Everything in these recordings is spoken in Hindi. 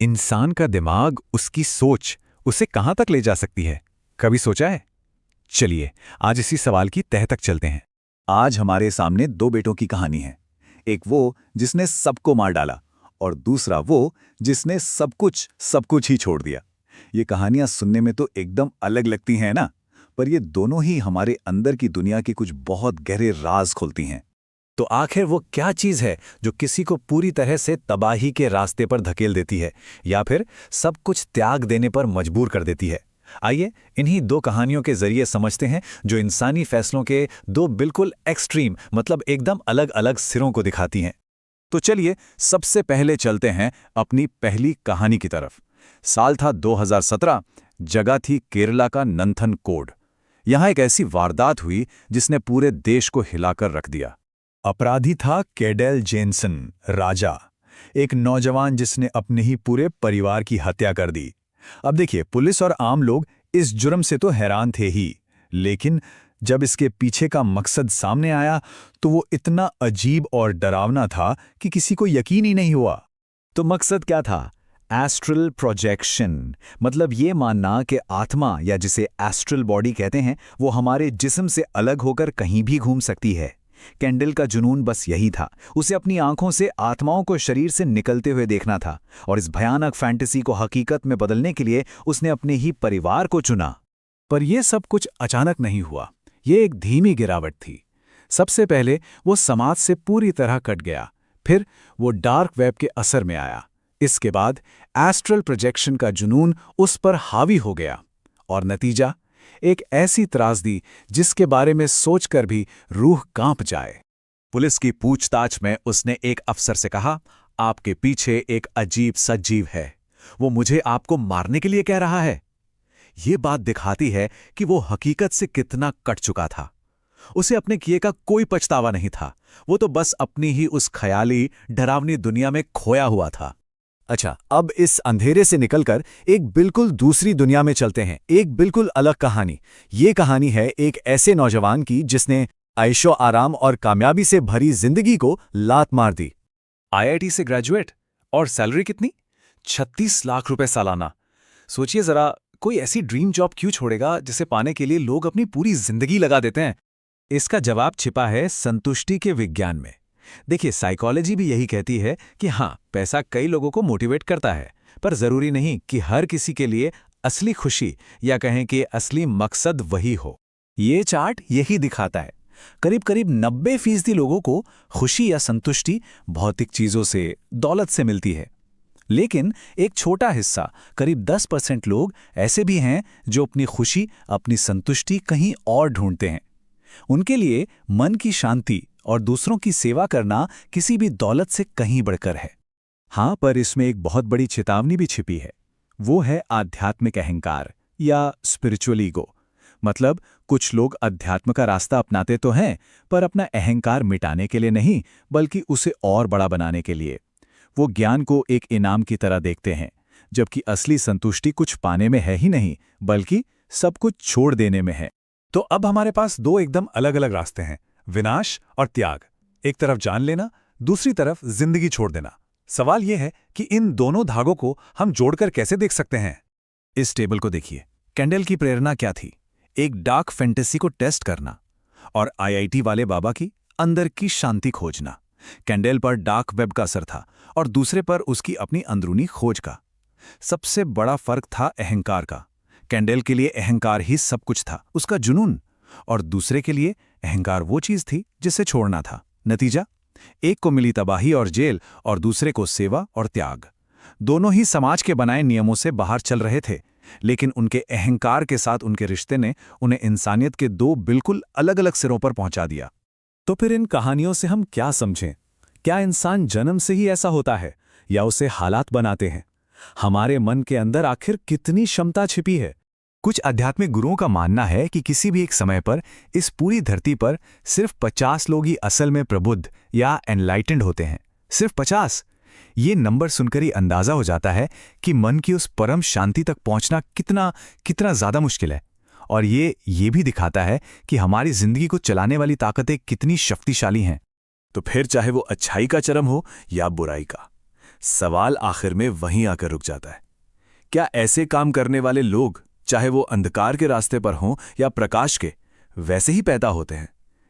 इंसान का दिमाग, उसकी सोच उसे कहाँ तक ले जा सकती है, कभी सोचा है? चलिए, आज इसी सवाल की तह तक चलते हैं। आज हमारे सामने दो बेटों की कहानी है। एक वो जिसने सबको मार डाला और दूसरा वो जिसने सब कुछ ही छोड़ दिया। ये कहानियां सुनने में तो एकदम अलग लगती हैं ना, पर ये दोनों ही हमारे अंदर की दुनिया के कुछ बहुत गहरे राज खोलती हैं। तो आखिर वो क्या चीज़ है जो किसी को पूरी तरह से तबाही के रास्ते पर धकेल देती है या फिर सब कुछ त्याग देने पर मजबूर कर देती है? आइए इन्हीं दो कहानियों के जरिए समझते हैं जो इंसानी फैसलों के दो बिल्कुल एक्सट्रीम, मतलब एकदम अलग अलग सिरों को दिखाती हैं। तो चलिए सबसे पहले चलते हैं अपनी पहली कहानी की तरफ। साल था 2017। जगह थी केरला का नंथन कोड। यहाँ एक ऐसी वारदात हुई जिसने पूरे देश को हिलाकर रख दिया। अपराधी था केडेल जेनसन, राजा, एक नौजवान जिसने अपने ही पूरे परिवार की हत्या कर दी। अब देखिए, पुलिस और आम लोग इस जुर्म से तो हैरान थे ही, लेकिन जब इसके पीछे का मकसद सामने आया तो वो इतना अजीब और डरावना था कि किसी को यकीन ही नहीं हुआ। तो मकसद क्या था? एस्ट्रल प्रोजेक्शन, मतलब ये मानना कि आत्मा, या जिसे एस्ट्रल बॉडी कहते हैं, वो हमारे जिस्म से अलग होकर कहीं भी घूम सकती है। कैंडल का जुनून बस यही था। उसे अपनी आंखों से आत्माओं को शरीर से निकलते हुए देखना था, और इस भयानक फैंटेसी को हकीकत में बदलने के लिए उसने अपने ही परिवार को चुना। पर यह सब कुछ अचानक नहीं हुआ। ये एक धीमी गिरावट थी। सबसे पहले वो समाज से पूरी तरह कट गया, फिर वो डार्क वेब के असर में आया। इसके बाद एस्ट्रल प्रोजेक्शन का जुनून उस पर हावी हो गया, और नतीजा एक ऐसी त्रासदी जिसके बारे में सोचकर भी रूह कांप जाए। पुलिस की पूछताछ में उसने एक अफसर से कहा, आपके पीछे एक अजीब सा जीव है, वो मुझे आपको मारने के लिए कह रहा है। ये बात दिखाती है कि वो हकीकत से कितना कट चुका था। उसे अपने किए का कोई पछतावा नहीं था। वो तो बस अपनी ही उस ख्याली डरावनी दुनिया में खोया हुआ था। अच्छा, अब इस अंधेरे से निकलकर एक बिल्कुल दूसरी दुनिया में चलते हैं। एक बिल्कुल अलग कहानी। ये कहानी है एक ऐसे नौजवान की जिसने ऐशो आराम और कामयाबी से भरी जिंदगी को लात मार दी। आईआईटी से ग्रेजुएट, और सैलरी कितनी? 36 लाख रुपए सालाना। सोचिए जरा, कोई ऐसी ड्रीम जॉब क्यों छोड़ेगा जिसे पाने के लिए लोग अपनी पूरी जिंदगी लगा देते हैं? इसका जवाब छिपा है संतुष्टि के विज्ञान में। देखिए, साइकोलॉजी भी यही कहती है कि हाँ, पैसा कई लोगों को मोटिवेट करता है, पर जरूरी नहीं कि हर किसी के लिए असली खुशी, या कहें कि असली मकसद वही हो। ये चार्ट यही दिखाता है। करीब करीब 90% लोगों को खुशी या संतुष्टि भौतिक चीजों से, दौलत से मिलती है। लेकिन एक छोटा हिस्सा, करीब 10% लोग ऐसे भी हैं जो अपनी खुशी, अपनी संतुष्टि कहीं और ढूंढते हैं। उनके लिए मन की शांति और दूसरों की सेवा करना किसी भी दौलत से कहीं बढ़कर है। हाँ, पर इसमें एक बहुत बड़ी चेतावनी भी छिपी है। वो है आध्यात्मिक अहंकार या स्पिरिचुअल ईगो। मतलब कुछ लोग अध्यात्म का रास्ता अपनाते तो हैं, पर अपना अहंकार मिटाने के लिए नहीं, बल्कि उसे और बड़ा बनाने के लिए। वो ज्ञान को एक इनाम की तरह देखते हैं, जबकि असली संतुष्टि कुछ पाने में है ही नहीं, बल्कि सब कुछ छोड़ देने में है। तो अब हमारे पास दो एकदम अलग अलग रास्ते हैं, विनाश और त्याग। एक तरफ जान लेना, दूसरी तरफ जिंदगी छोड़ देना। सवाल यह है कि इन दोनों धागों को हम जोड़कर कैसे देख सकते हैं? इस टेबल को देखिए। कैंडल की प्रेरणा क्या थी? एक डार्क फैंटेसी को टेस्ट करना, और आईआईटी वाले बाबा की अंदर की शांति खोजना। कैंडल पर डार्क वेब का असर था और दूसरे पर उसकी अपनी अंदरूनी खोज का। सबसे बड़ा फर्क था अहंकार का। कैंडल के लिए अहंकार ही सब कुछ था, उसका जुनून, और दूसरे के लिए अहंकार वो चीज थी जिसे छोड़ना था। नतीजा, एक को मिली तबाही और जेल, और दूसरे को सेवा और त्याग। दोनों ही समाज के बनाए नियमों से बाहर चल रहे थे, लेकिन उनके अहंकार के साथ उनके रिश्ते ने उन्हें इंसानियत के दो बिल्कुल अलग अलग सिरों पर पहुंचा दिया। तो फिर इन कहानियों से हम क्या समझें? क्या इंसान जन्म से ही ऐसा होता है, या उसे हालात बनाते हैं? हमारे मन के अंदर आखिर कितनी क्षमता छिपी है? कुछ आध्यात्मिक गुरुओं का मानना है कि किसी भी एक समय पर इस पूरी धरती पर सिर्फ 50 लोग ही असल में प्रबुद्ध या एनलाइटेंड होते हैं। सिर्फ 50। ये नंबर सुनकर ही अंदाजा हो जाता है कि मन की उस परम शांति तक पहुंचना कितना कितना ज्यादा मुश्किल है। और ये भी दिखाता है कि हमारी जिंदगी को चलाने वाली ताकतें कितनी शक्तिशाली हैं। तो फिर चाहे वो अच्छाई का चरम हो या बुराई का, सवाल आखिर में वहीं आकर रुक जाता है। क्या ऐसे काम करने वाले लोग, चाहे वो अंधकार के रास्ते पर हों या प्रकाश के, वैसे ही पैदा होते हैं,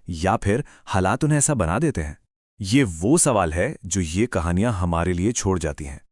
या फिर हालात उन्हें ऐसा बना देते हैं? ये वो सवाल है जो ये कहानियां हमारे लिए छोड़ जाती हैं।